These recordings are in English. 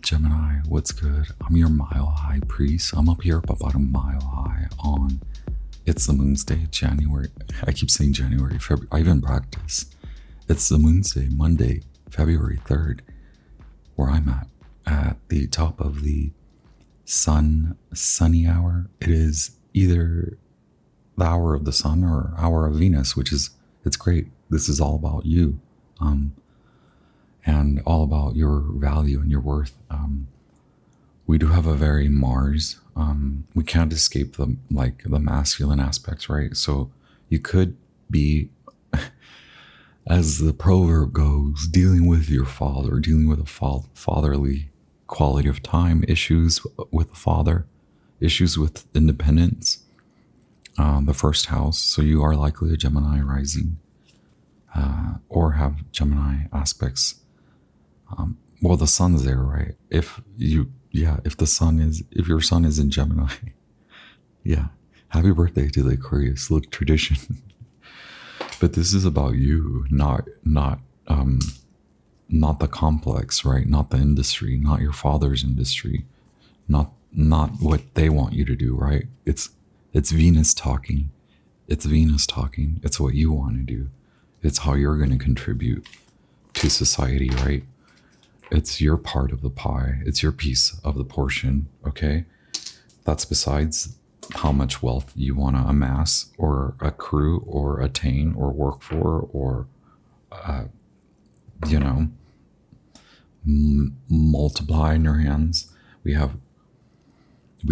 Gemini, what's good? I'm your mile high priest. I'm up here about a mile high on It's the Moon's Day, January. I keep saying January, February. I even practice. It's the Moon's Day, Monday, February 3rd, where I'm at the top of the sunny hour. It is either the hour of the sun or hour of Venus, it's great. This is all about you. And all about your value and your worth. We do have a very Mars. We can't escape the masculine aspects, right? So you could be, as the proverb goes, dealing with your father, dealing with a fatherly quality of time, issues with the father, issues with independence, the first house. So you are likely a Gemini rising, or have Gemini aspects. Well, the sun's there, right? If your sun is in Gemini, yeah. Happy birthday to the Aquarius. Look, tradition. But this is about you, not the complex, right? Not the industry, not your father's industry, not what they want you to do, right? It's Venus talking. It's Venus talking. It's what you want to do. It's how you're going to contribute to society, right? It's your part of the pie. It's your piece of the portion, okay? That's besides how much wealth you want to amass or accrue or attain or work for or, multiply in your hands. We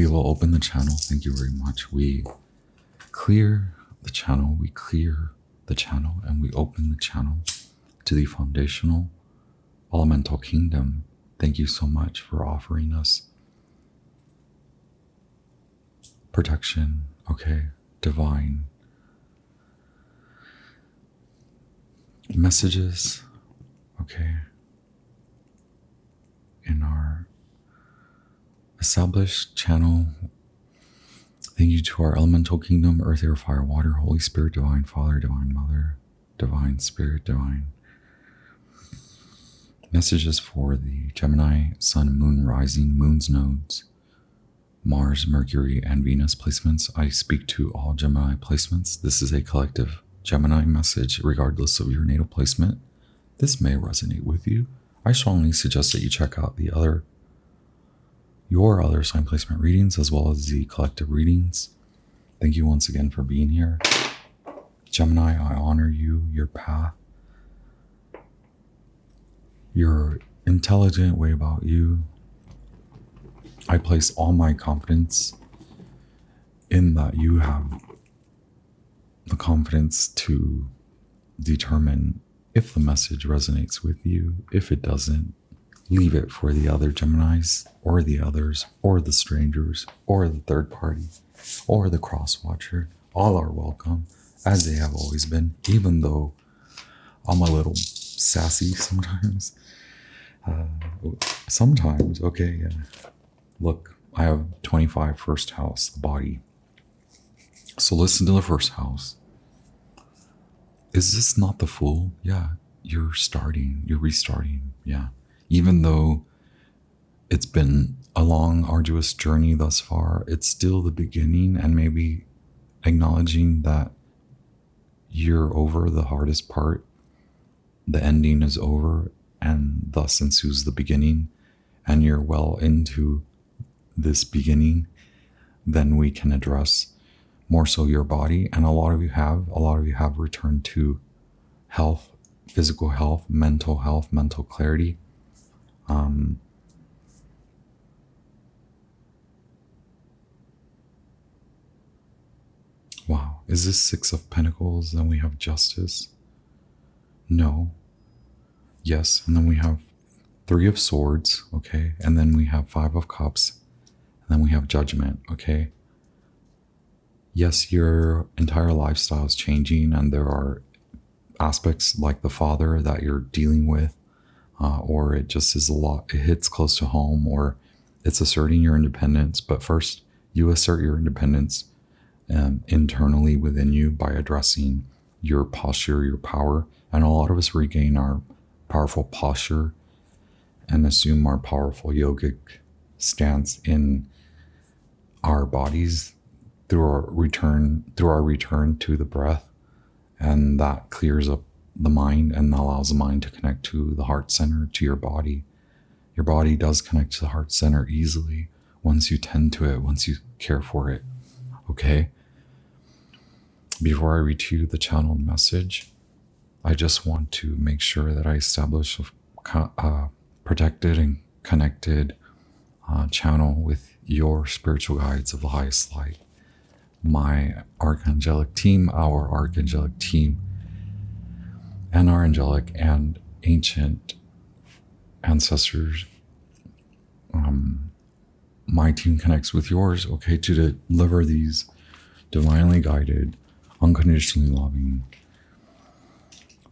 will open the channel. Thank you very much. We clear the channel. And we open the channel to the foundational elemental kingdom. Thank you so much for offering us protection, okay? Divine messages, okay? In our established channel. Thank you to our elemental kingdom, earth, air, fire, water, Holy Spirit, Divine Father, Divine Mother, Divine Spirit, Divine messages for the Gemini, Sun, Moon, Rising, Moon's nodes, Mars, Mercury, and Venus placements. I speak to all Gemini placements. This is a collective Gemini message, regardless of your natal placement. This may resonate with you. I strongly suggest that you check out your other sign placement readings, as well as the collective readings. Thank you once again for being here. Gemini, I honor you, your path, your intelligent way about you. I place all my confidence in that you have the confidence to determine if the message resonates with you. If it doesn't, leave it for the other Geminis or the others or the strangers or the third party or the cross-watcher. All are welcome, as they have always been, even though I'm a little sassy sometimes. Okay, yeah. Look, I have 25 first house, the body. So listen to the first house. Is this not the Fool? Yeah, you're restarting, yeah. Even though it's been a long, arduous journey thus far, it's still the beginning, and maybe acknowledging that you're over the hardest part, the ending is over, and thus ensues the beginning, and you're well into this beginning, then we can address more so your body. And a lot of you have returned to health, physical health, mental clarity. Wow, is this Six of Pentacles? Then we have Justice. No. Yes, and then we have Three of Swords, okay? And then we have Five of Cups, and then we have Judgment, okay? Yes, your entire lifestyle is changing, and there are aspects like the father that you're dealing with, or it just is a lot, it hits close to home, or it's asserting your independence. But first, you assert your independence internally within you by addressing your posture, your power. And a lot of us regain our powerful posture and assume our powerful yogic stance in our bodies through our return to the breath, and that clears up the mind and allows the mind to connect to the heart center, to your body. Your body does connect to the heart center easily once you tend to it, once you care for it. Okay? Before I read to you the channeled message, I just want to make sure that I establish a protected and connected channel with your spiritual guides of the highest light. My archangelic team, our archangelic team, and our angelic and ancient ancestors. My team connects with yours, okay, to deliver these divinely guided, unconditionally loving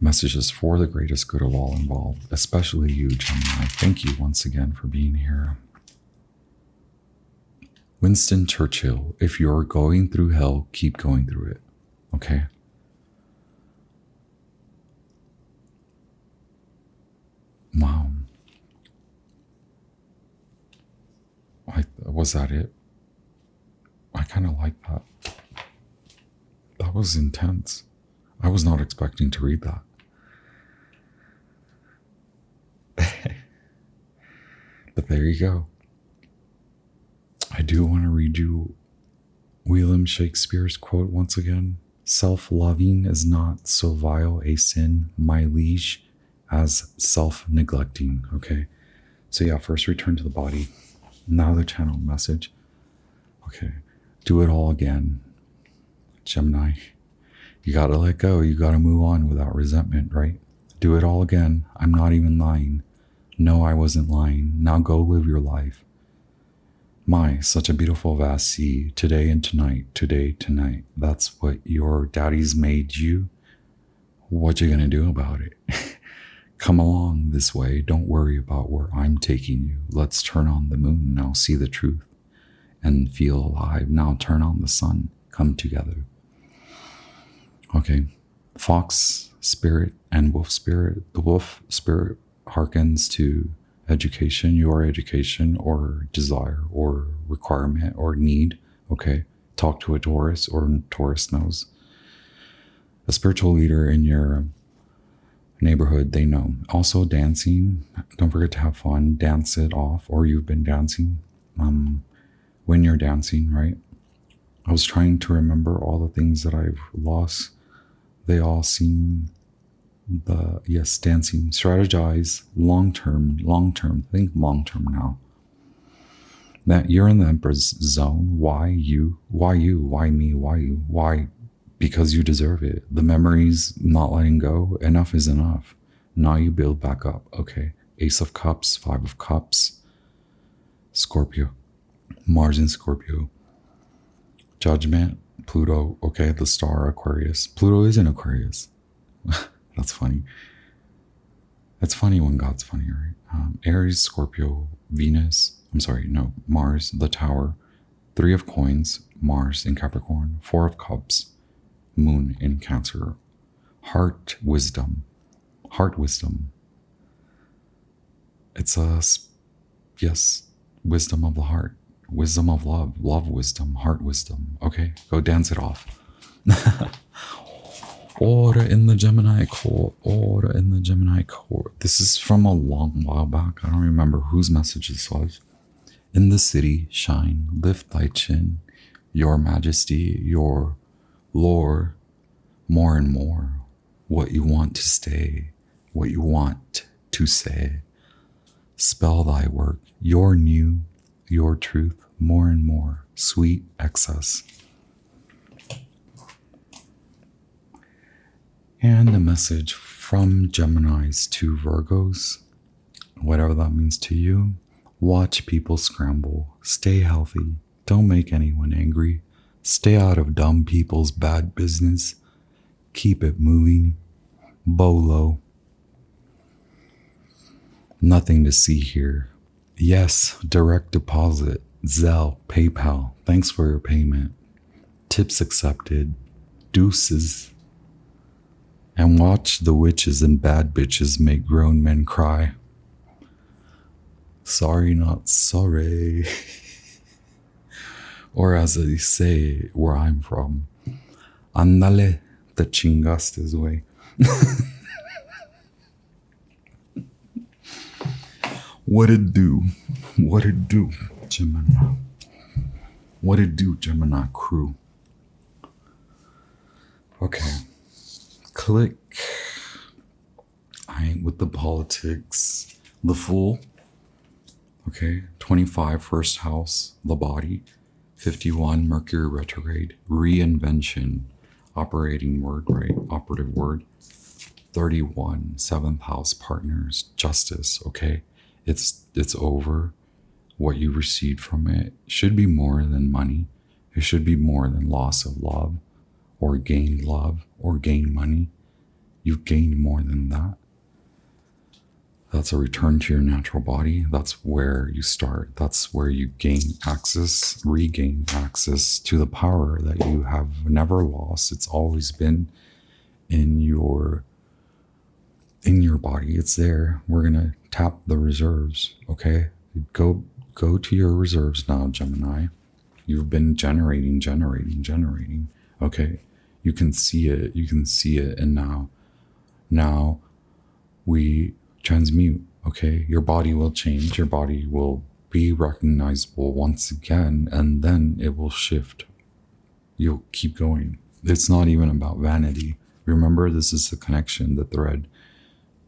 messages for the greatest good of all involved, especially you, Gemini. Thank you once again for being here. Winston Churchill, if you're going through hell, keep going through it, okay? Wow. Was that it? I kind of like that. That was intense. I was not expecting to read that. But there you go. I do want to read you William Shakespeare's quote once again. Self-loving is not so vile a sin, my liege, as self-neglecting. Okay. So yeah, first return to the body. Now the channeled message. Okay. Do it all again. Gemini. You gotta let go. You gotta move on without resentment, right? Do it all again. I'm not even lying. No, I wasn't lying. Now go live your life. My, such a beautiful vast sea, today and tonight, today, tonight. That's what your daddy's made you. What you gonna do about it? Come along this way. Don't worry about where I'm taking you. Let's turn on the moon. Now see the truth and feel alive. Now turn on the sun. Come together. Okay. Fox spirit and wolf spirit. The wolf spirit harkens to education, your education or desire or requirement or need. Okay. Talk to a Taurus, or Taurus knows. A spiritual leader in your neighborhood, they know. Also dancing. Don't forget to have fun. Dance it off, or you've been dancing. When you're dancing, right? I was trying to remember all the things that I've lost. They all seem dancing. Strategize long-term. Think long-term now. That you're in the Emperor's zone. Why you? Why me? Why you? Why? Because you deserve it. The memories not letting go. Enough is enough. Now you build back up. Okay. Ace of Cups, Five of Cups, Scorpio, Mars in Scorpio, Judgment, Pluto. Okay, the star Aquarius. Pluto is in Aquarius. That's funny. It's funny when God's funny, right? Aries, Scorpio, Venus. Mars, the Tower. Three of Coins, Mars in Capricorn. Four of Cups, Moon in Cancer. Heart wisdom. It's wisdom of the heart, wisdom of love wisdom, heart wisdom. Okay, go dance it off. Order in the Gemini court. This is from a long while back. I don't remember whose message this was. In the city, shine, lift thy chin, your majesty, your lore, more and more, what you want to stay, what you want to say. Spell thy work, your new, your truth, more and more, sweet excess. And a message from Geminis to Virgos, whatever that means to you. Watch people scramble. Stay healthy. Don't make anyone angry. Stay out of dumb people's bad business. Keep it moving. Bolo. Nothing to see here. Yes, direct deposit. Zelle, PayPal. Thanks for your payment. Tips accepted. Deuces. And watch the witches and bad bitches make grown men cry. Sorry, not sorry. Or as they say where I'm from, andale, te chingaste way. What it do? What it do, Gemini? What it do, Gemini crew? Okay. Click. I ain't with the politics. The Fool. Okay. 25, first house, the body. 51, Mercury retrograde. Reinvention. Operating word, right? Operative word. 31, seventh house, partners. Justice. Okay. It's over. What you received from it should be more than money. It should be more than loss of love or gained love or gained money. You've gained more than that. That's a return to your natural body. That's where you start. That's where you gain access, regain access to the power that you have never lost. It's always been in your body. It's there. We're going to tap the reserves. Okay. Go to your reserves now, Gemini. You've been generating. Okay. You can see it. And now we transmute. Okay. Your body will change. Your body will be recognizable once again, and then it will shift. You'll keep going. It's not even about vanity. Remember, this is the connection, the thread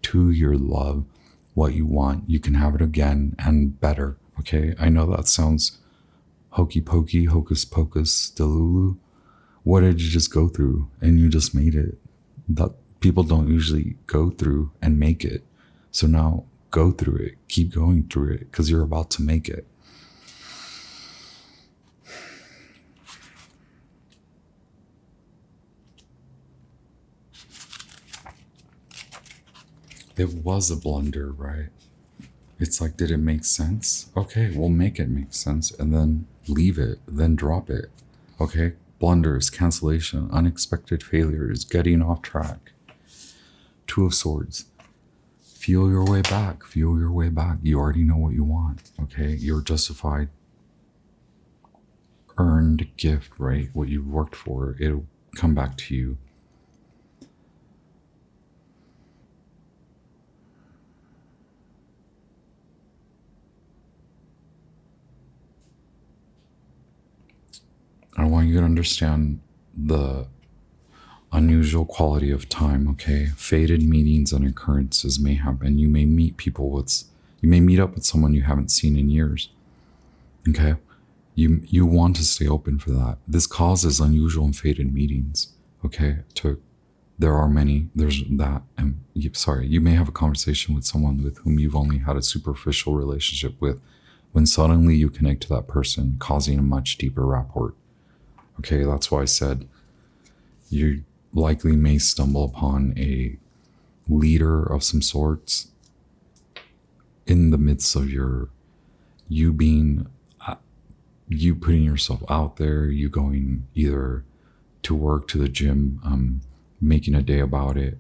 to your love. What you want, you can have it again and better. Okay, I know that sounds hokey pokey, hocus pocus, delulu. What did you just go through and you just made it? That people don't usually go through and make it. So now go through it, keep going through it, because you're about to make it. It was a blunder, right? It's like, did it make sense? Okay, we'll make it make sense and then leave it, then drop it. Okay, blunders, cancellation, unexpected failures, getting off track. Two of Swords. Feel your way back. Feel your way back. You already know what you want. Okay, your justified, earned gift, right? What you worked for, it'll come back to you. I want you to understand the unusual quality of time, okay? Fated meetings and occurrences may happen. You may meet you may meet up with someone you haven't seen in years, okay? You want to stay open for that. This causes unusual and fated meetings, okay? There's that, and you may have a conversation with someone with whom you've only had a superficial relationship with, when suddenly you connect to that person, causing a much deeper rapport. Okay, that's why I said you likely may stumble upon a leader of some sorts in the midst of you putting yourself out there, you going either to work, to the gym, making a day about it,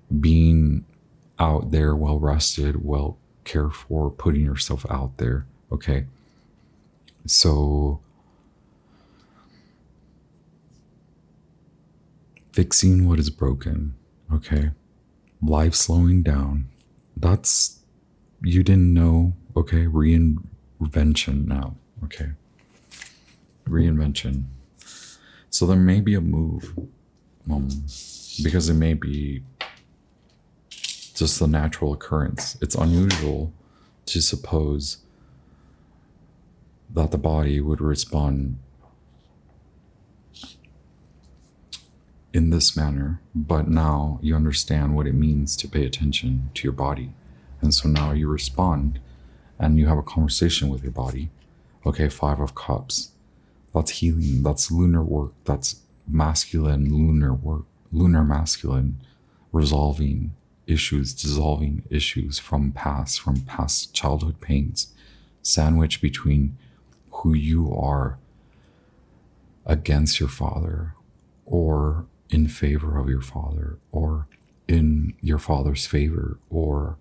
being out there, well rested, well cared for, putting yourself out there. Okay, so fixing what is broken, okay? Life slowing down. You didn't know, okay? Reinvention now, okay? Reinvention. So there may be a move, because it may be just a natural occurrence. It's unusual to suppose that the body would respond in this manner, but now you understand what it means to pay attention to your body. And so now you respond and you have a conversation with your body. Okay, 5 of Cups. That's healing. That's lunar work. That's masculine lunar work. Lunar masculine. Resolving issues, dissolving issues from past childhood pains. Sandwich between who you are against your father, or in favor of your father, or in your father's favor, or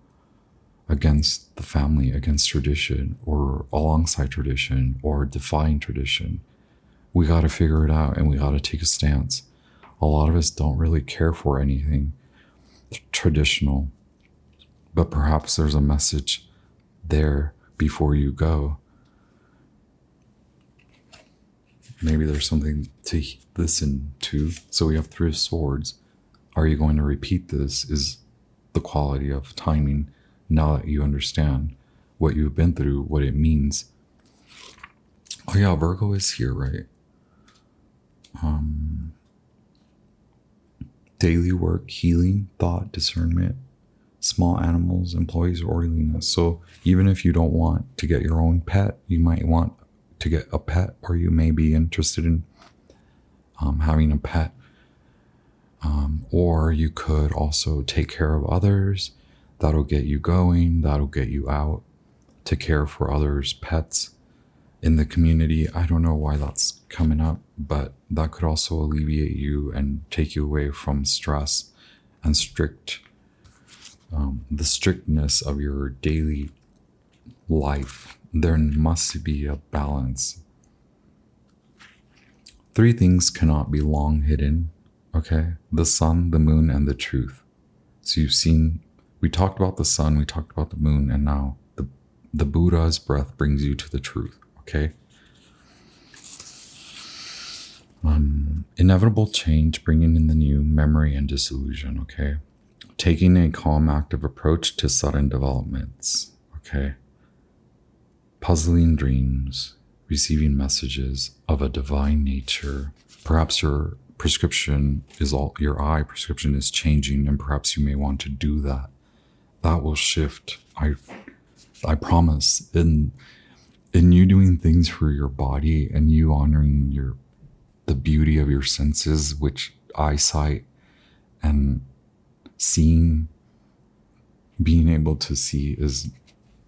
against the family, against tradition, or alongside tradition, or defying tradition. We got to figure it out and we got to take a stance. A lot of us don't really care for anything traditional, but perhaps there's a message there before you go. Maybe there's something to listen to. So we have Three of Swords. Are you going to repeat this? Is the quality of timing now that you understand what you've been through, what it means. Oh yeah, Virgo is here, right? Daily work, healing, thought, discernment, small animals, employees, orderliness. So even if you don't want to get your own pet, you might want to get a pet, or you may be interested in having a pet. Or you could also take care of others. That'll get you going. That'll get you out to care for others' pets in the community. I don't know why that's coming up, but that could also alleviate you and take you away from stress and the strictness of your daily life. There must be a balance. Three things cannot be long hidden, okay? The sun, the moon, and the truth. So you've seen, we talked about the sun, we talked about the moon, and now the Buddha's breath brings you to the truth, okay? Inevitable change, bringing in the new, memory and disillusion, okay? Taking a calm, active approach to sudden developments, okay? Puzzling dreams, receiving messages of a divine nature. Perhaps your prescription is your eye prescription is changing, and perhaps you may want to do that. That will shift. I promise. In you doing things for your body and you honoring the beauty of your senses, which eyesight and seeing, being able to see is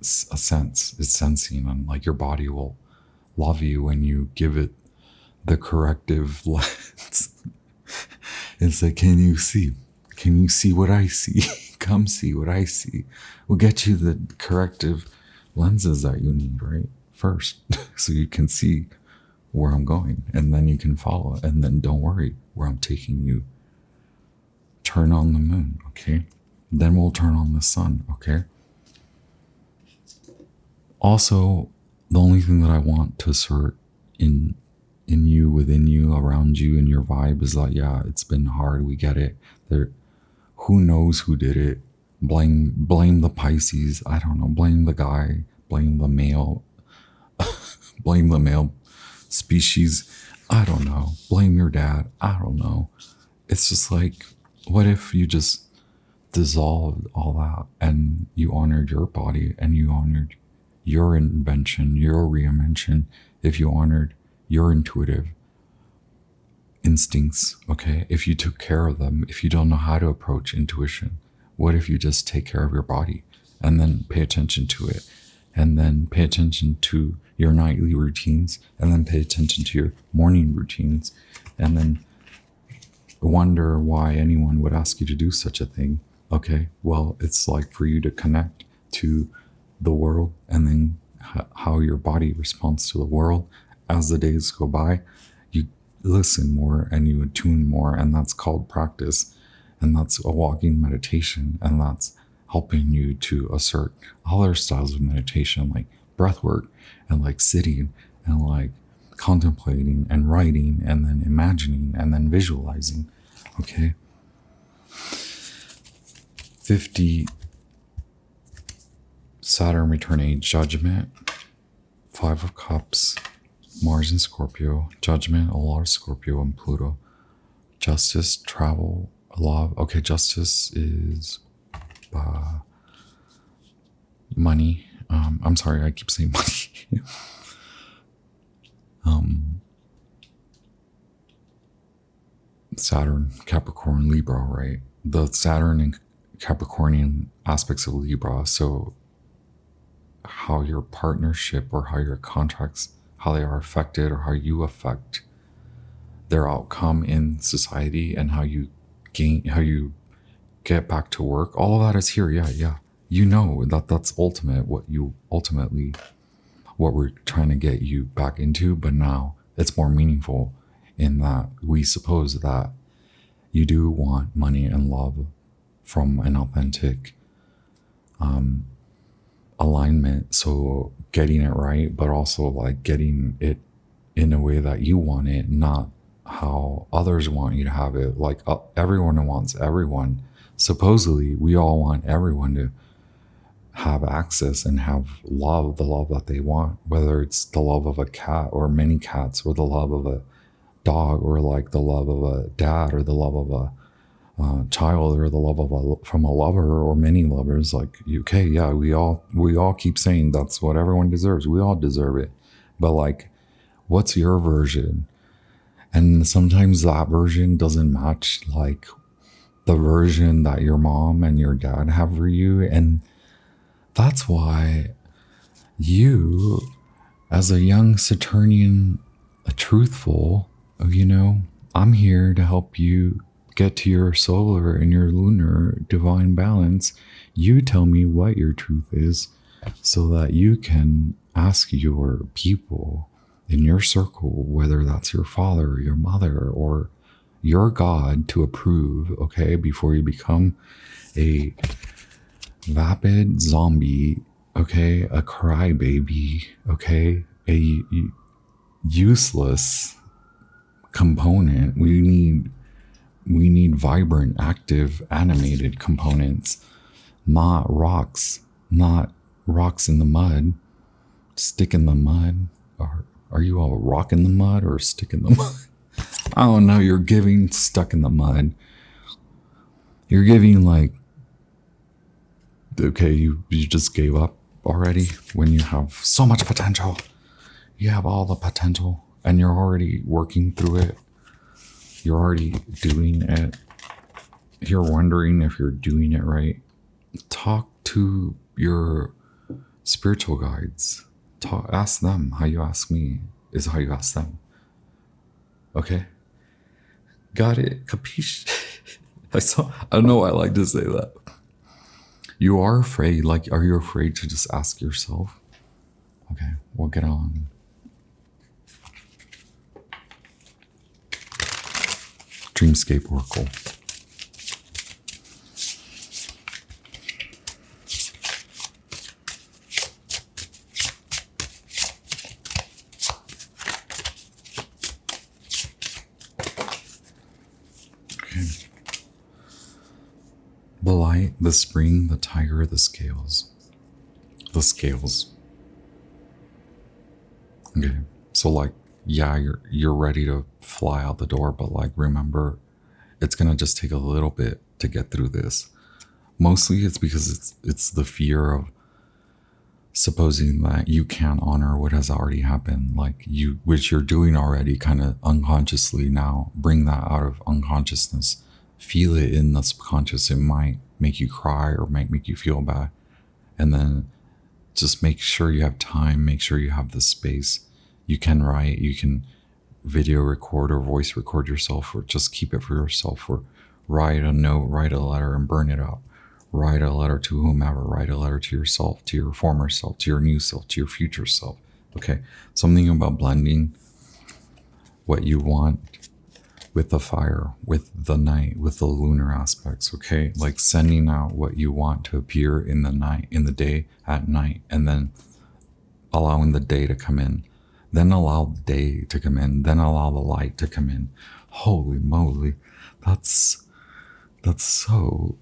a sense, it's sensing, and like your body will love you when you give it the corrective lens. It's like, can you see? Can you see what I see? Come see what I see. We'll get you the corrective lenses that you need, right? First, so you can see where I'm going, and then you can follow, and then don't worry where I'm taking you. Turn on the moon, okay? Then we'll turn on the sun, okay? Also, the only thing that I want to assert in you, within you, around you, in your vibe is that, yeah, it's been hard. We get it. Who knows who did it? Blame the Pisces. I don't know. Blame the guy. Blame the male. Blame the male species. I don't know. Blame your dad. I don't know. It's just like, what if you just dissolved all that and you honored your body and you honored your invention, your reinvention, if you honored your intuitive instincts, okay? If you took care of them, if you don't know how to approach intuition, what if you just take care of your body and then pay attention to it, and then pay attention to your nightly routines, and then pay attention to your morning routines, and then wonder why anyone would ask you to do such a thing, okay? Well, it's like for you to connect to the world, and then how your body responds to the world as the days go by. You listen more and you attune more, and that's called practice, and that's a walking meditation, and that's helping you to assert other styles of meditation like breath work and like sitting and like contemplating and writing and then imagining and then visualizing, okay? 50 Saturn return age, judgment, 5 of Cups, Mars in Scorpio, judgment, a lot of Scorpio and Pluto, justice, travel, love. Okay, justice is money. I'm sorry, I keep saying money. Saturn, Capricorn, Libra, right? The Saturn and Capricornian aspects of Libra. So how your partnership or how your contracts, how they are affected, or how you affect their outcome in society, and how you get back to work. All of that is here. Yeah. You know that that's ultimately what we're trying to get you back into, but now it's more meaningful in that we suppose that you do want money and love from an authentic alignment. So getting it right, but also like getting it in a way that you want it, not how others want you to have it. Like everyone wants everyone. Supposedly, we all want everyone to have access and have love, the love that they want, whether it's the love of a cat or many cats, or the love of a dog, or like the love of a dad, or the love of a child, or the love of from a lover or many lovers. Like, okay, yeah, we all keep saying that's what everyone deserves. We all deserve it, but like, what's your version? And sometimes that version doesn't match like the version that your mom and your dad have for you, and that's why you, as a young Saturnian, a truthful, I'm here to help you get to your solar and your lunar divine balance. You tell me what your truth is so that you can ask your people in your circle, whether that's your father or your mother or your God, to approve, okay, before you become a vapid zombie, okay, a crybaby, okay, a useless component. We need vibrant, active, animated components, not rocks in the mud, stick in the mud. Or are you a rock in the mud or a stick in the mud? I don't know. You're giving stuck in the mud. You're giving like, okay, you just gave up already when you have so much potential. You have all the potential and you're already working through it. You're already doing it. You're wondering if you're doing it right. Talk to your spiritual guides. Ask them how you ask me is how you ask them. Okay? Got it? Capiche? I know I like to say that. You are afraid. Like, are you afraid to just ask yourself? Okay, we'll get on. Dreamscape Oracle. Okay. The light, the spring, the tiger, the scales. The scales. Okay. So like, yeah, you're ready to fly out the door, but like, remember, it's gonna just take a little bit to get through this. Mostly it's because it's the fear of supposing that you can't honor what has already happened, like which you're doing already, kind of unconsciously. Now bring that out of unconsciousness, feel it in the subconscious. It might make you cry or might make you feel bad, and then just make sure you have time, make sure you have the space. You can write, you can video record or voice record yourself, or just keep it for yourself, or write a note, write a letter and burn it out. Write a letter to whomever, write a letter to yourself, to your former self, to your new self, to your future self. Okay, something about blending what you want with the fire, with the night, with the lunar aspects, okay? Like sending out what you want to appear in the night, in the day, at night, and then allowing the day to come in. Then allow the day to come in, then allow the light to come in. Holy moly, that's so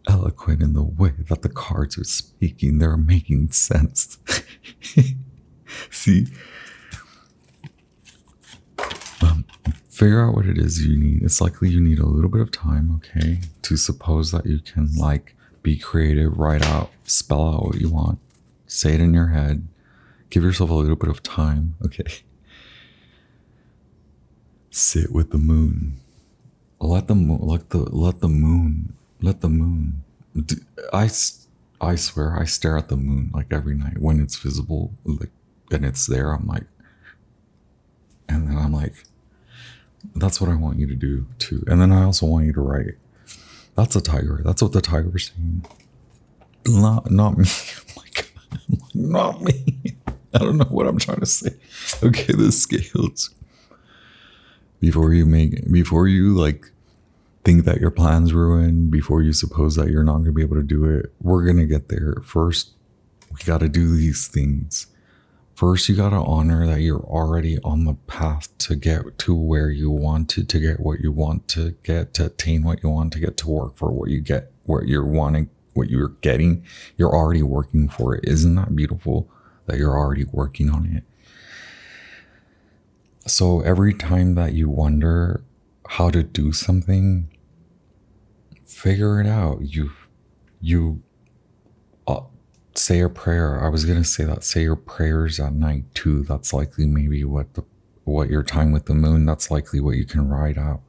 eloquent in the way that the cards are speaking. They're making sense. See? Figure out what it is you need. It's likely you need a little bit of time, okay, to suppose that you can like be creative, write out, spell out what you want, say it in your head. Give yourself a little bit of time, okay? Sit with the moon. Let the moon. I swear, I stare at the moon like every night when it's visible, like, and it's there. I'm like, and then I'm like, that's what I want you to do too. And then I also want you to write. That's a tiger. That's what the tiger's saying. Not me. Oh my God. Not me. I don't know what I'm trying to say. Okay, the scales. Before you like think that your plan's ruined, before you suppose that you're not going to be able to do it, we're going to get there. First, we got to do these things. First, you got to honor that you're already on the path to get to where you want to get what you want to get, to attain what you want to get, to work for what you get, what you're wanting, what you're getting. You're already working for it. Isn't that beautiful that you're already working on it? So every time that you wonder how to do something, figure it out. You say a prayer. I was going to say that. Say your prayers at night too. That's likely maybe what your time with the moon, that's likely what you can write out.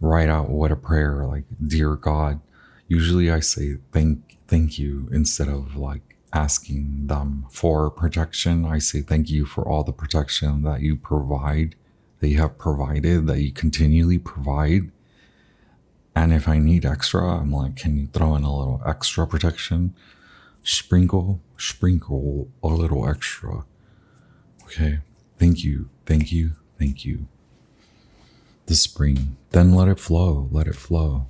Write out what a prayer, like, dear God. Usually I say thank you instead of like asking them for protection. I say thank you for all the protection that you provide, that you have provided, that you continually provide. And if I need extra, I'm like, can you throw in a little extra protection? Sprinkle a little extra. Okay. Thank you. The spring. Then let it flow. Oh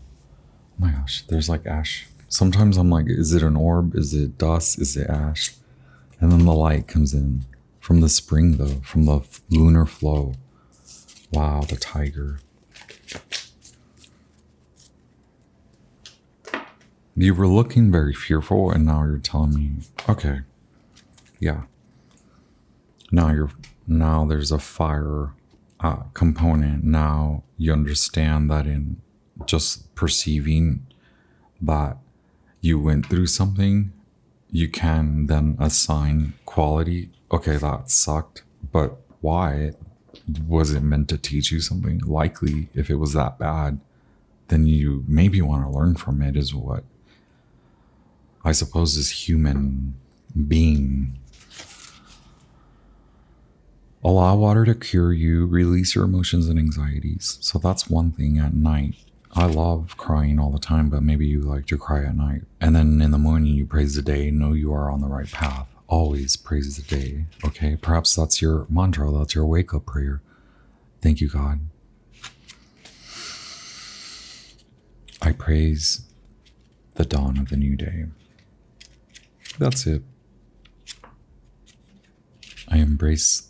my gosh, there's like ash. Sometimes I'm like, is it an orb? Is it dust? Is it ash? And then the light comes in from the spring though, from the lunar flow. Wow, the tiger. You were looking very fearful, and now you're telling me, okay, yeah. Now there's a fire component. Now you understand that in just perceiving that you went through something, you can then assign quality. Okay, that sucked, but why? Was it meant to teach you something? Likely, if it was that bad, then you maybe want to learn from it, is what I suppose this human being. Allow water to cure you, release your emotions and anxieties. So that's one thing at night. I love crying all the time, but maybe you like to cry at night. And then in the morning, you praise the day, know you are on the right path. Always praise the day, okay? Perhaps that's your mantra, that's your wake-up prayer. Thank you, God. I praise the dawn of the new day. That's it. I embrace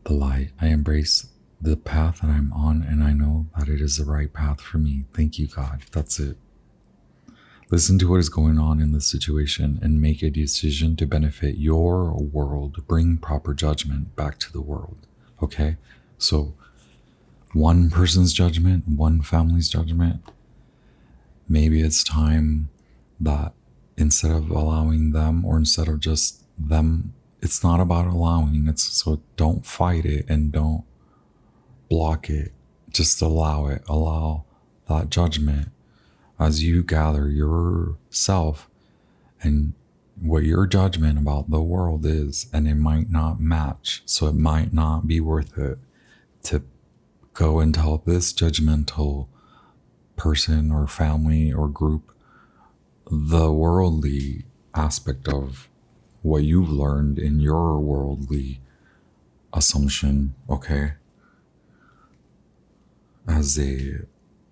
the light. I embrace the path that I'm on, and I know that it is the right path for me. Thank you, God. That's it. Listen to what is going on in the situation and make a decision to benefit your world. Bring proper judgment back to the world. Okay? So one person's judgment, one family's judgment, maybe it's time that instead of allowing them, or instead of just them, it's not about allowing. So don't fight it and don't block it. Just allow it. Allow that judgment as you gather yourself and what your judgment about the world is, and it might not match. So it might not be worth it to go and tell this judgmental person or family or group the worldly aspect of what you've learned in your worldly assumption, okay? As a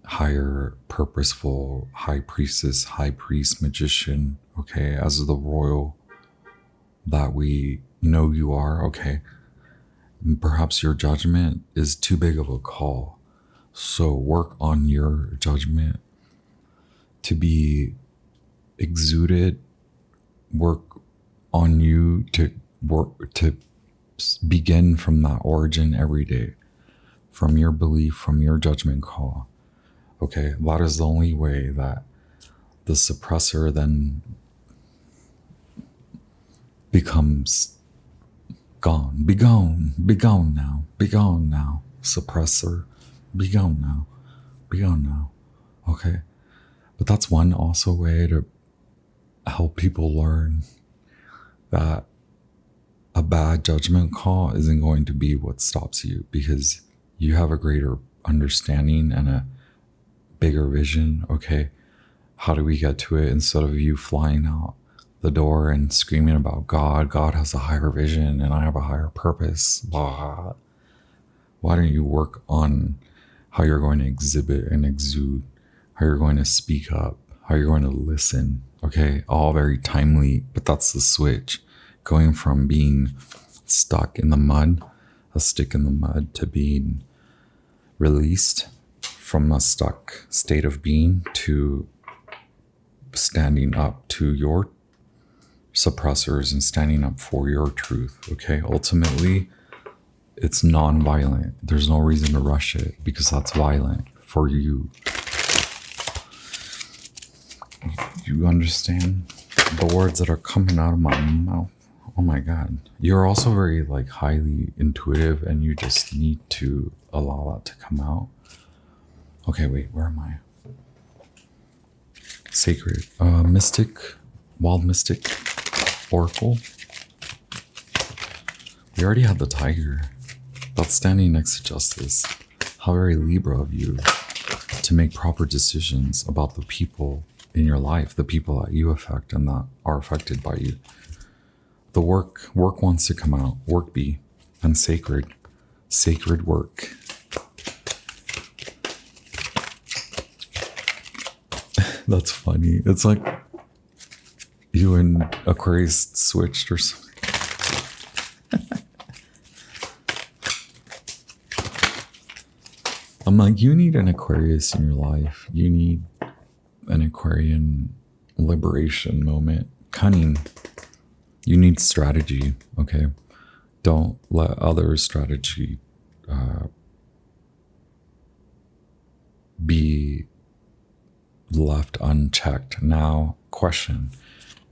higher, purposeful high priestess, high priest, magician, okay? As the royal that we know you are, okay? Perhaps your judgment is too big of a call. So work on your judgment to be exuded. Work on you to begin from that origin every day, from your belief, from your judgment call. Okay, that is the only way that the suppressor then becomes gone. Be gone now. Suppressor, be gone now. Okay, but that's one also way to help people learn that a bad judgment call isn't going to be what stops you, because you have a greater understanding and a bigger vision, okay? How do we get to it instead of you flying out the door and screaming about God? God has a higher vision and I have a higher purpose. Blah. Why don't you work on how you're going to exhibit and exude, how you're going to speak up, how you're going to listen? Okay, all very timely, but that's the switch. Going from being stuck in the mud, a stick in the mud, to being released from a stuck state of being to standing up to your suppressors and standing up for your truth. Okay, ultimately, it's non-violent. There's no reason to rush it because that's violent for you. You understand the words that are coming out of my mouth? Oh my God. You're also very like highly intuitive and you just need to allow that to come out. Okay, wait, where am I? Sacred. Mystic. Wild Mystic Oracle. We already had the tiger. That's standing next to justice. How very Libra of you to make proper decisions about the people in your life, the people that you affect and that are affected by you. The work wants to come out. Work be. And sacred work. That's funny. It's like you and Aquarius switched or something. I'm like, you need an Aquarius in your life. You need an Aquarian liberation moment. Cunning. You need strategy, okay? Don't let other strategy be left unchecked. Now, question.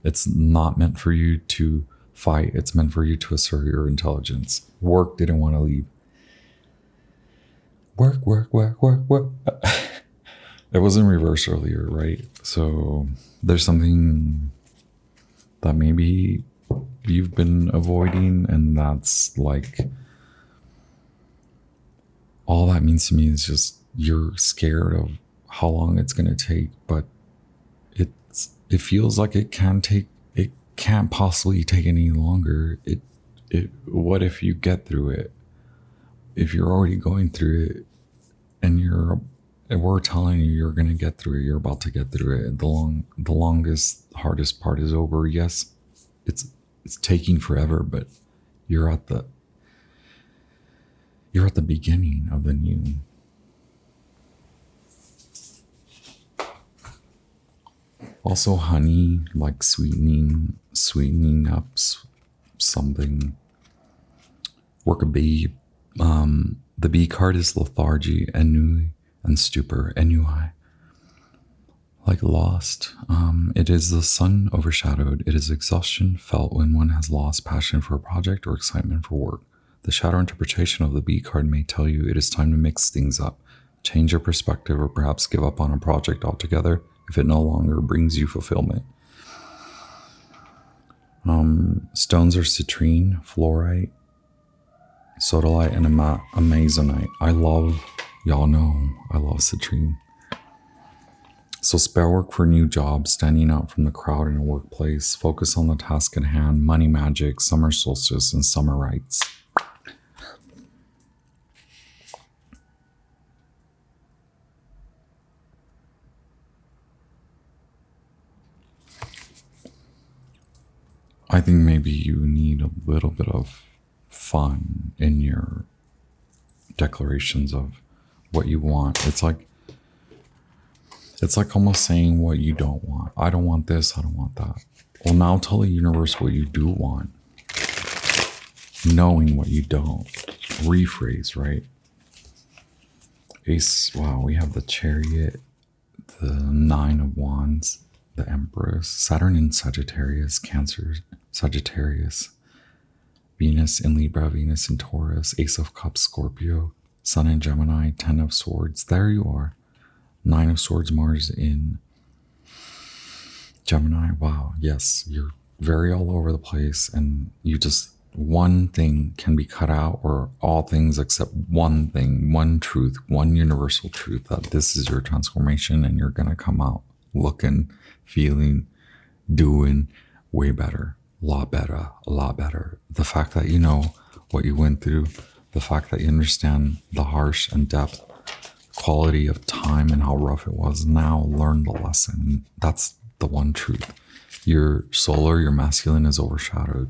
It's not meant for you to fight. It's meant for you to assert your intelligence. Work didn't want to leave. Work. It was in reverse earlier, right? So there's something that maybe you've been avoiding, and that's like, all that means to me is just you're scared of how long it's going to take, but it feels like it can't possibly take any longer. What if you get through it? If you're already going through it and we're telling you you're going to get through it, you're about to get through it. The longest, hardest part is over. Yes, it's taking forever, but you're at the beginning of the new. Also, honey, like sweetening up something. Work a bee. The bee card is lethargy, ennui, and stupor, ennui. Like lost. It is the sun overshadowed. It is exhaustion felt when one has lost passion for a project or excitement for work. The shadow interpretation of the bee card may tell you it is time to mix things up, change your perspective, or perhaps give up on a project altogether if it no longer brings you fulfillment. Stones are citrine, fluorite, sodalite, and amazonite. Y'all know I love citrine. So spare work for new jobs, standing out from the crowd in a workplace, focus on the task at hand, money magic, summer solstice, and summer rites. I think maybe you need a little bit of fun in your declarations of what you want. It's like almost saying what you don't want. I don't want this, I don't want that. Well, now tell the universe what you do want. Knowing what you don't. Rephrase, right? Ace, wow, we have the Chariot, the Nine of Wands, the Empress, Saturn in Sagittarius, Cancer, Sagittarius, Venus in Libra, Venus in Taurus, Ace of Cups, Scorpio, Sun in Gemini, Ten of Swords. There you are. Nine of Swords, Mars in Gemini. Wow, yes, you're very all over the place, and you just, one thing can be cut out, or all things except one thing, one truth, one universal truth, that this is your transformation and you're going to come out looking, feeling, doing way better, a lot better, a lot better. The fact that you know what you went through, the fact that you understand the harsh and depth quality of time and how rough it was, now learn the lesson. That's the one truth. Your solar, your masculine is overshadowed.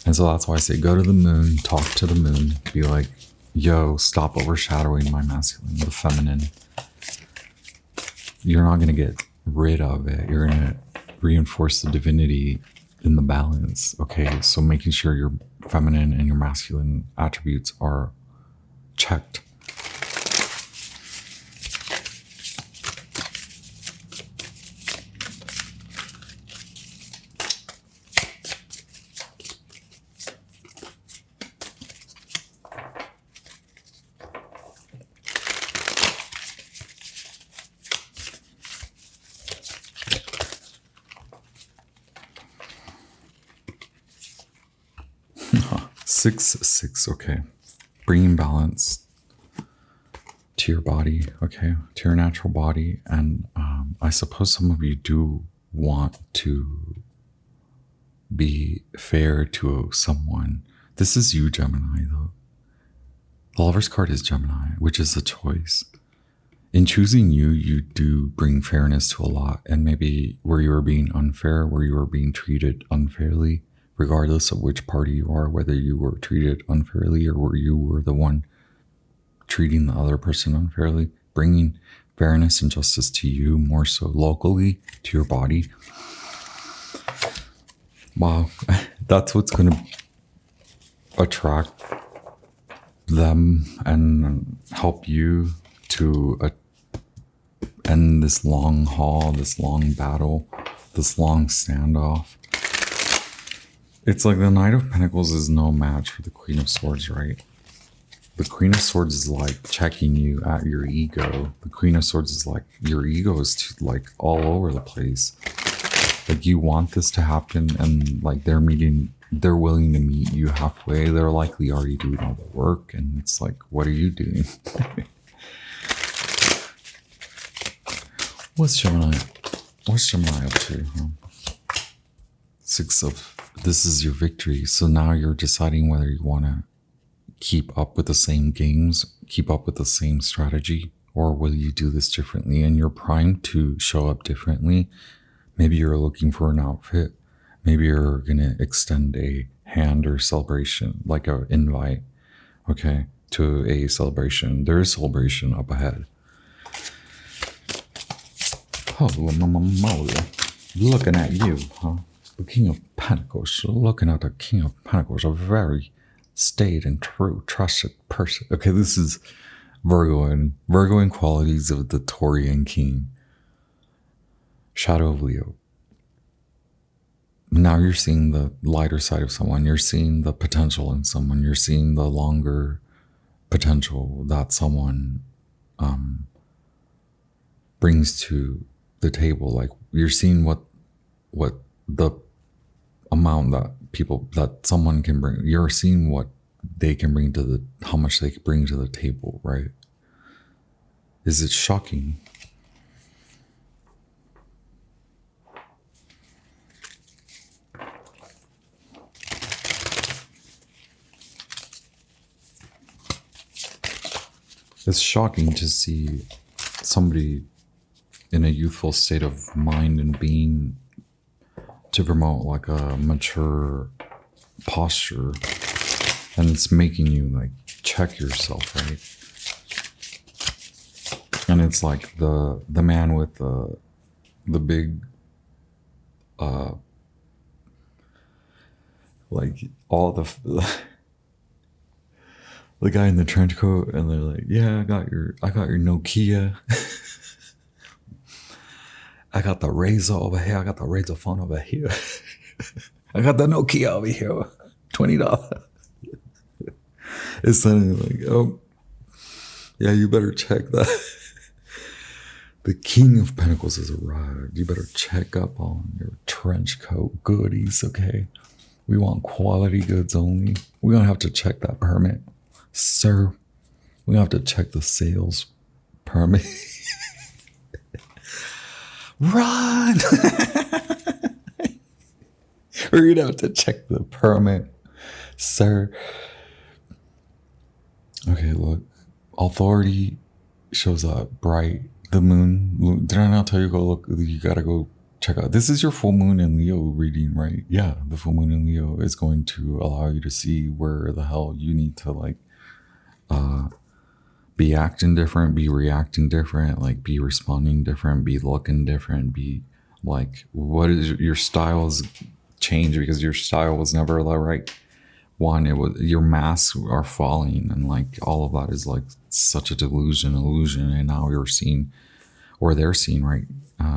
And so that's why I say go to the moon, talk to the moon, be like, yo, stop overshadowing my masculine, the feminine. You're not going to get rid of it. You're going to reinforce the divinity in the balance. Okay, so making sure your feminine and your masculine attributes are checked. Six, okay. Bringing balance to your body, okay, to your natural body. And I suppose some of you do want to be fair to someone. This is you, Gemini, though. The Lover's card is Gemini, which is a choice. In choosing you, you do bring fairness to a lot. And maybe where you are being unfair, where you are being treated unfairly, regardless of which party you are, whether you were treated unfairly or where you were the one treating the other person unfairly, bringing fairness and justice to you more so locally, to your body. Wow, that's what's going to attract them and help you to end this long haul, this long battle, this long standoff. It's like the Knight of Pentacles is no match for the Queen of Swords, right? The Queen of Swords is like checking you at your ego. The Queen of Swords is like, your ego is like all over the place. Like you want this to happen and like they're willing to meet you halfway. They're likely already doing all the work. And it's like, what are you doing? What's Gemini up to? Huh? This is your victory. So now you're deciding whether you want to keep up with the same games, keep up with the same strategy, or will you do this differently? And you're primed to show up differently. Maybe you're looking for an outfit. Maybe you're going to extend a hand or celebration, like an invite, okay, to a celebration. There is celebration up ahead. Holy moly. Looking at you, huh? The King of Pentacles, looking at the King of Pentacles, a very staid and true, trusted person. Okay, this is Virgo and qualities of the Taurian King. Shadow of Leo. Now you're seeing the lighter side of someone. You're seeing the potential in someone. You're seeing the longer potential that someone brings to the table. Like you're seeing what the amount that someone can bring. You're seeing what they can bring to how much they can bring to the table, right? Is it shocking? It's shocking to see somebody in a youthful state of mind and being to promote like a mature posture, and it's making you like check yourself, right? And it's like the man with the big like all the guy in the trench coat, and they're like, yeah, I got your Nokia. I got the Razor over here. I got the Razor phone over here. I got the Nokia over here. $20. It's suddenly like, oh, yeah, you better check that. The King of Pentacles has arrived. You better check up on your trench coat goodies, okay? We want quality goods only. We're going to have to check that permit. Sir, we have to check the sales permit. Run! We're gonna have to check the permit, sir. Okay, look. Authority shows up bright. The moon. Did I not tell you go look? You gotta go check out. This is your full moon in Leo reading, right? Yeah, the full moon in Leo is going to allow you to see where the hell you need to like be acting different, be reacting different, like be responding different, be looking different, be like what is your styles change because your style was never the right one. It was your masks are falling, and like all of that is like such a illusion, and now you're seeing, or they're seeing, right?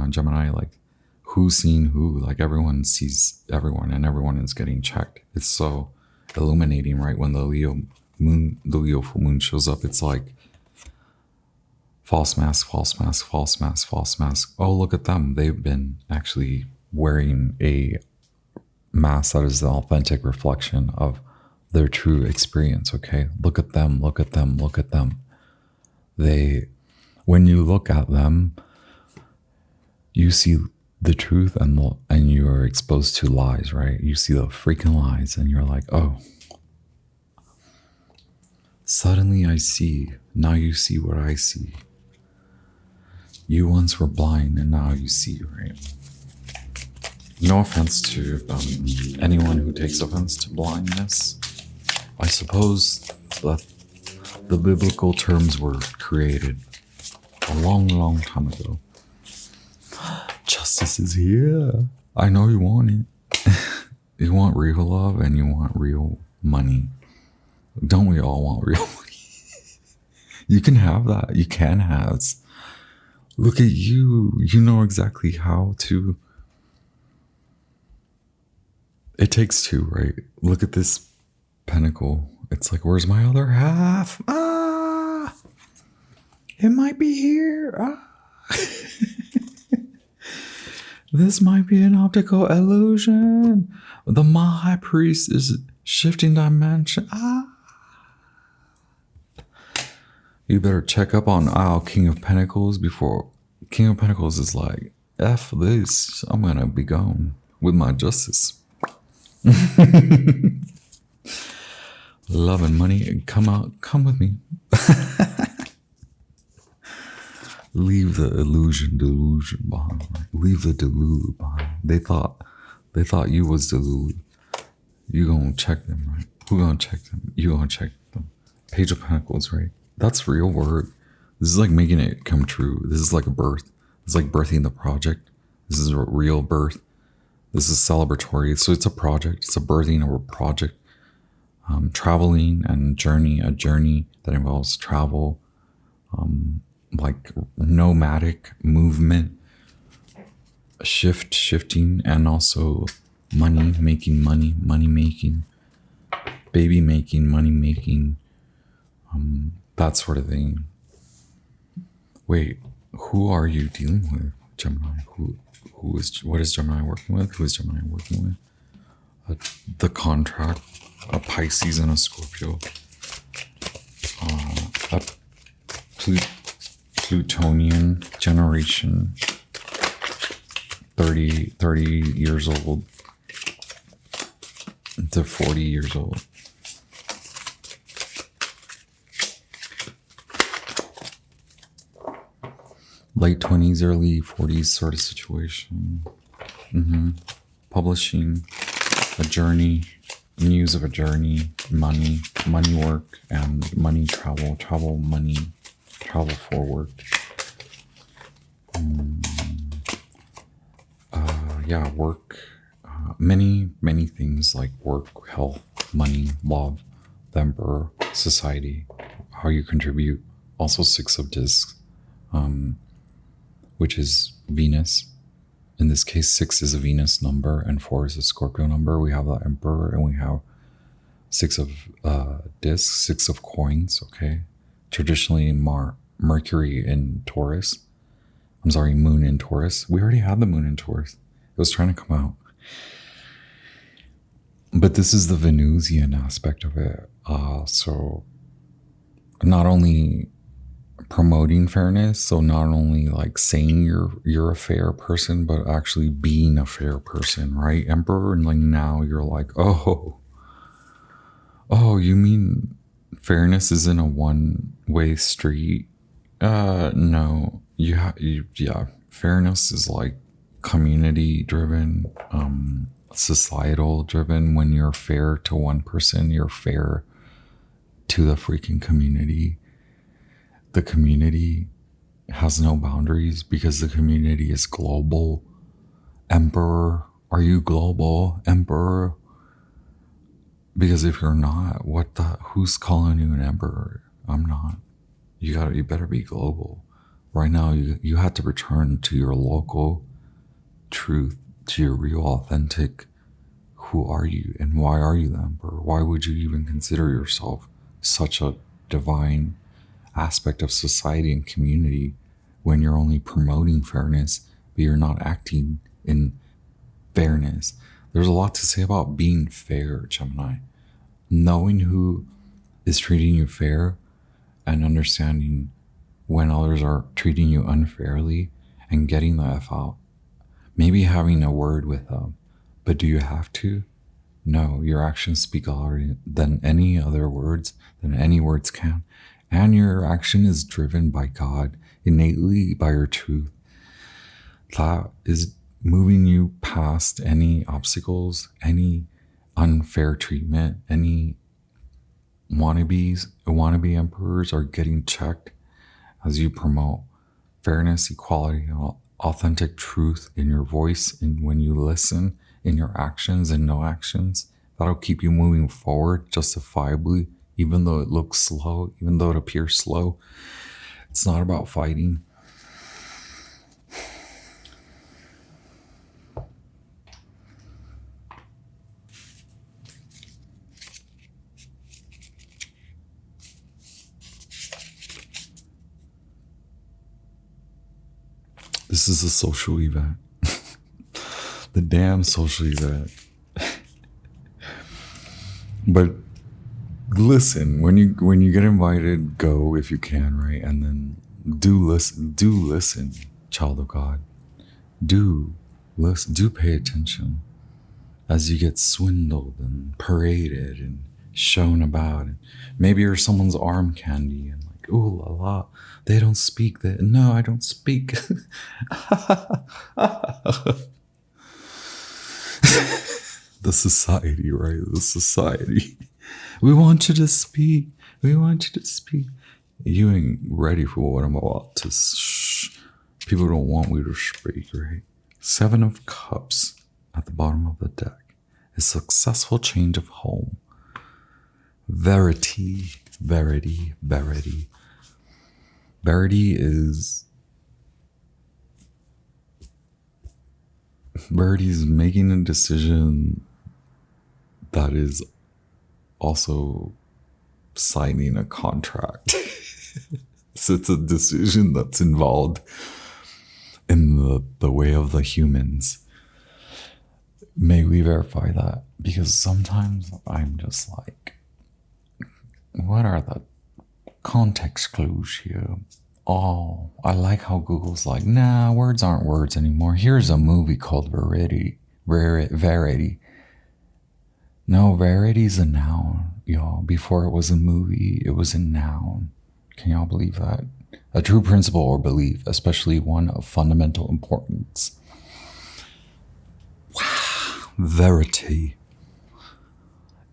Gemini, like who's seeing who? Like everyone sees everyone, and everyone is getting checked. It's so illuminating, right? When the Leo full moon shows up, it's like false mask, false mask, false mask, false mask. Oh, look at them. They've been actually wearing a mask that is the authentic reflection of their true experience. Okay, look at them, look at them, look at them. When you look at them, you see the truth, and you are exposed to lies, right? You see the freaking lies, and you're like, oh, suddenly I see. Now you see what I see. You once were blind, and now you see, right? No offense to anyone who takes offense to blindness. I suppose that the biblical terms were created a long, long time ago. Justice is here. I know you want it. You want real love and you want real money. Don't we all want real money? You can have that. You can have. Look at you. You know exactly how to. It takes two, right? Look at this pentacle. It's like, where's my other half? Ah, it might be here. Ah. This might be an optical illusion. The High Priest is shifting dimension. Ah. You better check up on King of Pentacles before. King of Pentacles is like, F this. I'm gonna be gone with my justice. Love and money, come with me. Leave the delusion behind. Leave the delulu behind. They thought you was delulu. You gonna check them, right? Who gonna check them? You gonna check them. Page of Pentacles, right? That's real work. This is like making it come true. This is like a birth. It's like birthing the project. This is a real birth. This is celebratory. So it's a project. It's a birthing of a project. Traveling and a journey that involves travel, like nomadic movement, shifting, and also money making, baby making, money making, that sort of thing. Wait, who are you dealing with, Gemini? What is Gemini working with? Who is Gemini working with? The contract, a Pisces and a Scorpio, a Plutonian generation, 30 years old to 40 years old. Late 20s, early 40s sort of situation. Publishing, a journey, news of a journey, money work, and money travel, money, travel forward. Work, many things like work, health, money, love, the Emperor, society, how you contribute. Also 6 of discs, which is Venus. In this case, 6 is a Venus number and 4 is a Scorpio number. We have the Emperor and we have 6 of discs, 6 of coins, okay? Traditionally, Mercury in Taurus. I'm sorry, Moon in Taurus. We already had the Moon in Taurus. It was trying to come out. But this is the Venusian aspect of it. So not only promoting fairness. So not only like saying you're a fair person, but actually being a fair person, right, Emperor? And like now you're like, you mean fairness isn't a one-way street? No. Yeah. Fairness is like community driven, societal driven. When you're fair to one person, you're fair to the freaking community. The community has no boundaries because the community is global. Emperor, are you global, Emperor? Because if you're not, who's calling you an emperor? I'm not. You better be global. Right now, you had to return to your local truth, to your real, authentic, who are you and why are you the emperor? Why would you even consider yourself such a divine aspect of society and community when you're only promoting fairness, but you're not acting in fairness? There's a lot to say about being fair, Gemini. Knowing who is treating you fair and understanding when others are treating you unfairly and getting the F out. Maybe having a word with them, but do you have to? No, your actions speak louder than any other words, than any words can. And your action is driven by God, innately by your truth. That is moving you past any obstacles, any unfair treatment, any wannabe emperors are getting checked as you promote fairness, equality, and authentic truth in your voice and when you listen, in your actions and no actions. That'll keep you moving forward justifiably, even though it looks slow, even though it appears slow. It's not about fighting. This is a social event. The damn social event. But listen, when you get invited, go if you can, right? And then do listen, child of God. Do listen, do pay attention as you get swindled and paraded and shown about. And maybe you're someone's arm candy and like, ooh la la, they don't speak that. No, I don't speak. The society, right? The society. We want you to speak. We want you to speak. You ain't ready for what I'm about to. People don't want me to speak, right? 7 of Cups at the bottom of the deck. A successful change of home. Verity, verity, verity. Verity is making a decision that is also signing a contract. So it's a decision that's involved in the way of the humans. May we verify that? Because sometimes I'm just like, what are the context clues here? Oh, I like how Google's like, nah, words aren't words anymore. Here's a movie called Verity. Verity. No, verity's a noun, y'all. Before it was a movie, it was a noun. Can y'all believe that? A true principle or belief, especially one of fundamental importance. Wow. Verity.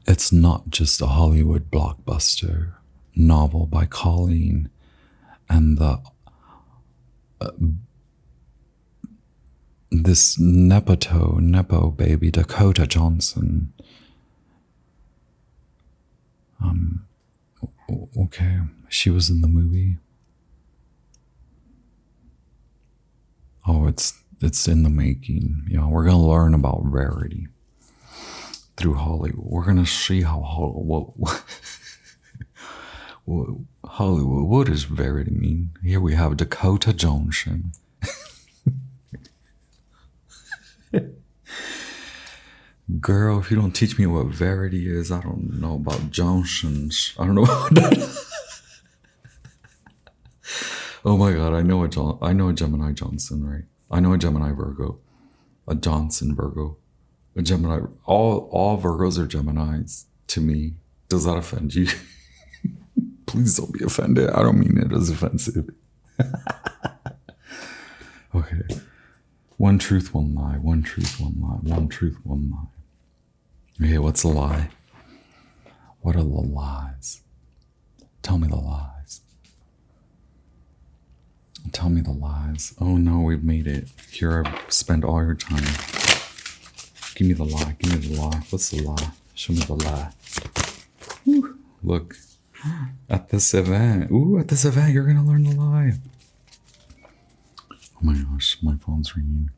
It's not just a Hollywood blockbuster novel by Colleen and this Nepo baby, Dakota Johnson. Okay, she was in the movie. Oh, it's in the making. You know, we're gonna learn about Verity through Hollywood. We're gonna see how Hollywood. What does Verity mean? Here we have Dakota Johnson. Girl, if you don't teach me what Verity is, I don't know about Johnsons. I don't know about that. Oh my God, I know a Gemini Johnson, right? I know a Gemini Virgo, a Johnson Virgo, a Gemini. All Virgos are Geminis to me. Does that offend you? Please don't be offended. I don't mean it as offensive. Okay. One truth, one lie. One truth, one lie. One truth, one lie. Okay, what's a lie? What are the lies? Tell me the lies. Tell me the lies. Oh no, we've made it. Here, I've spent all your time. Give me the lie. Give me the lie. What's the lie? Show me the lie. Whew. Look. At this event. Ooh, at this event, you're going to learn the lie. Oh my gosh, my phone's ringing.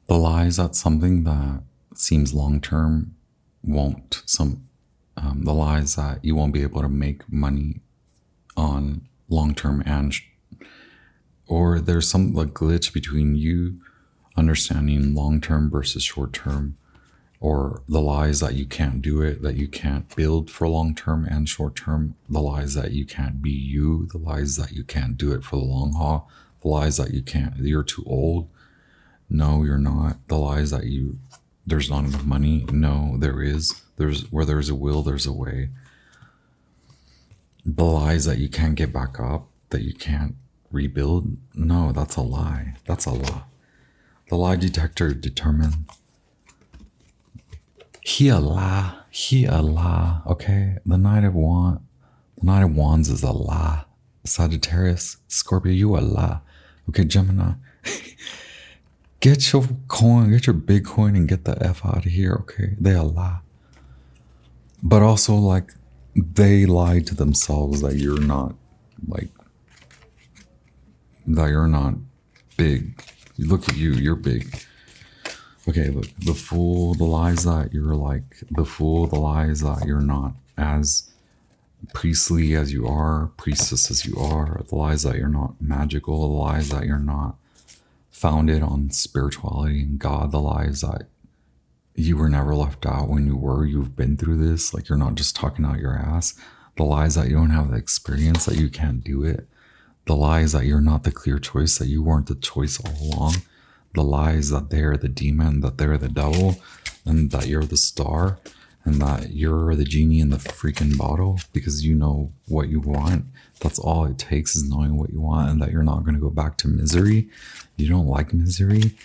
The lie is that something that seems long-term won't. The lie is that you won't be able to make money on long-term or there's some like glitch between you understanding long-term versus short-term, or the lies that you can't do it, that you can't build for long-term and short-term, the lies that you can't be you, the lies that you can't do it for the long haul, the lies that you're too old. No, you're not. The lies that there's not enough money. No, there is. Where there's a will, there's a way. The lies that you can't get back up, that you can't rebuild. No, that's a lie. That's a lie. The lie detector determined. He a lie. Okay, the Knight of Wands is a lie. Sagittarius, Scorpio, you a lie. Okay, Gemini. Get your coin, get your Bitcoin and get the F out of here, okay? They a lie. But also, like, they lied to themselves that you're not, big. Look at you, you're big. Okay, look, the fool, the lies that you're the lies that you're not as priestly as you are, priestess as you are, the lies that you're not magical, the lies that you're not founded on spirituality and God, the lies that you were never left out when you've been through this, like you're not just talking out your ass, the lies that you don't have the experience, that you can't do it, the lies that you're not the clear choice, that you weren't the choice all along, the lies that they're the demon, that they're the devil, and that you're the star, and that you're the genie in the freaking bottle because you know what you want. That's all it takes, is knowing what you want, and that you're not going to go back to misery. You don't like misery.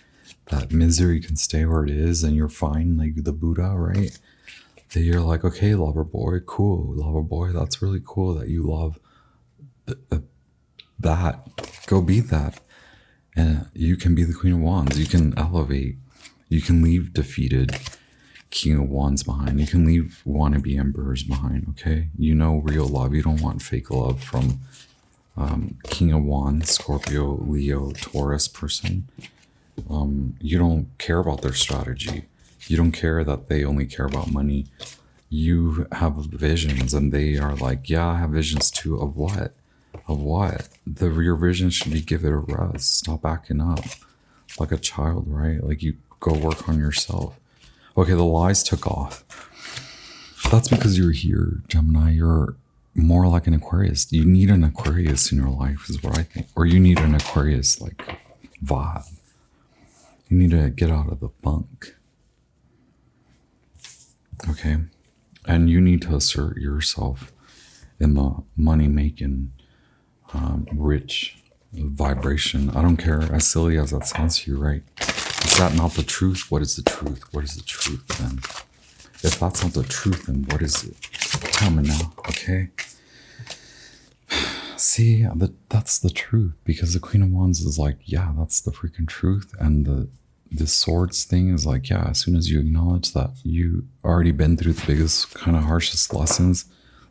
That misery can stay where it is and you're fine, like the Buddha, right? That you're like, okay, lover boy, cool. Lover boy, that's really cool that you love that. Go be that. And you can be the Queen of Wands. You can elevate. You can leave defeated King of Wands behind. You can leave wannabe emperors behind, okay? You know real love. You don't want fake love from King of Wands, Scorpio, Leo, Taurus person. You don't care about their strategy. You don't care that they only care about money. You have visions and they are like, yeah, I have visions too. Of what? Of what? Your vision should be give it a rest. Stop acting up like a child, right? Like you go work on yourself. Okay, the lies took off. That's because you're here, Gemini. You're more like an Aquarius. You need an Aquarius in your life is what I think. Or you need an Aquarius like vibe. You need to get out of the bunk. Okay? And you need to assert yourself in the money-making, rich vibration. I don't care, as silly as that sounds to you, right? Is that not the truth? What is the truth? What is the truth then? If that's not the truth, then what is it? Tell me now, okay? See, that's the truth, because the Queen of Wands is like, yeah, that's the freaking truth. And the swords thing is like, yeah, as soon as you acknowledge that you already been through the biggest, kind of harshest lessons,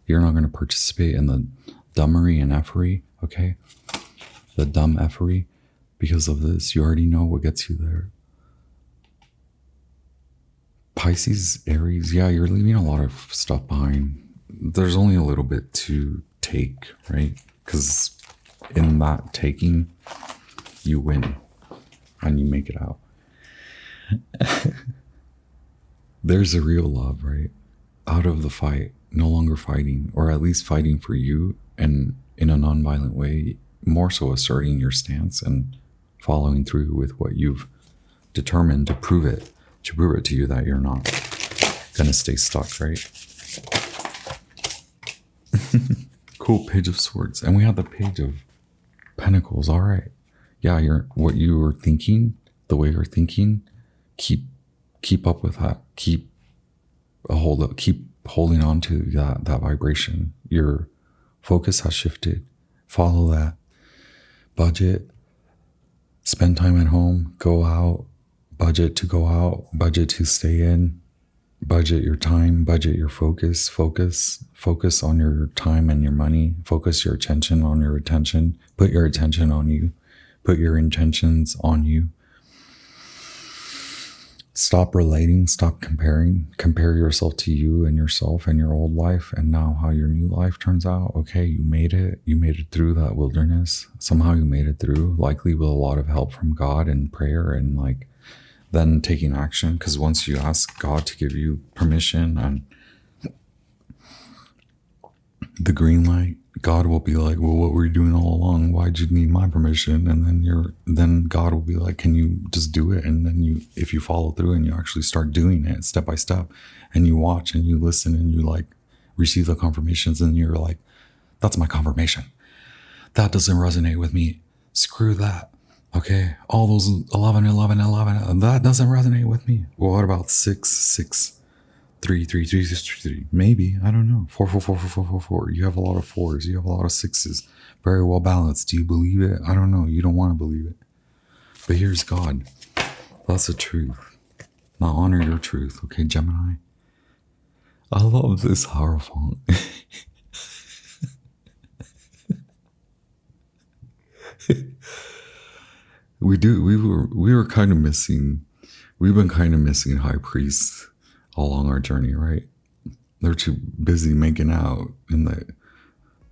you're not going to participate in the dumbery and effery, okay? The dumb effery, because of this. You already know what gets you there. Pisces, Aries, yeah, you're leaving a lot of stuff behind. There's only a little bit to take, right? Because in that taking, you win. and you make it out. There's a real love, right? Out of the fight, no longer fighting, or at least fighting for you, and in a non-violent way, more so asserting your stance and following through with what you've determined to prove it to you that you're not gonna stay stuck, right? Cool, Page of Swords. And we have the Page of Pentacles. All right. Yeah, what you were thinking, the way you're thinking, keep up with that. Keep holding on to that vibration. Your focus has shifted. Follow that. Budget. Spend time at home. Go out. Budget to go out. Budget to stay in. Budget your time. Budget your focus. Focus on your time and your money. Focus your attention on your attention. Put your attention on you. Put your intentions on you. Stop relating, stop comparing. Compare yourself to you and yourself and your old life, and now how your new life turns out. Okay, you made it. You made it through that wilderness. Somehow you made it through, likely with a lot of help from God and prayer, and like then taking action. Because once you ask God to give you permission and the green light, God will be like, well, what were you doing all along? Why'd you need my permission? And then God will be like, can you just do it? And then if you follow through and you actually start doing it step by step, and you watch and you listen and you like receive the confirmations, and you're like, that's my confirmation. That doesn't resonate with me. Screw that. Okay. All those 11, that doesn't resonate with me. Well, what about 6, 6? 3, 3, 3, 6, 3, maybe, I don't know. 4, 4, 4, 4, 4, 4, 4. You have a lot of 4s. You have a lot of 6s. Very well balanced. Do you believe it? I don't know. You don't want to believe it. But here's God. That's the truth. Now honor your truth. Okay, Gemini? I love this hierophant. We were kind of missing. We've been kind of missing high priests along our journey, right? They're too busy making out in the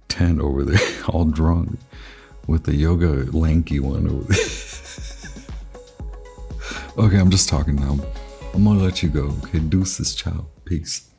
tent over there, all drunk, with the yoga lanky one over there. Okay, I'm just talking now. I'm gonna let you go. Okay, deuces, ciao, peace.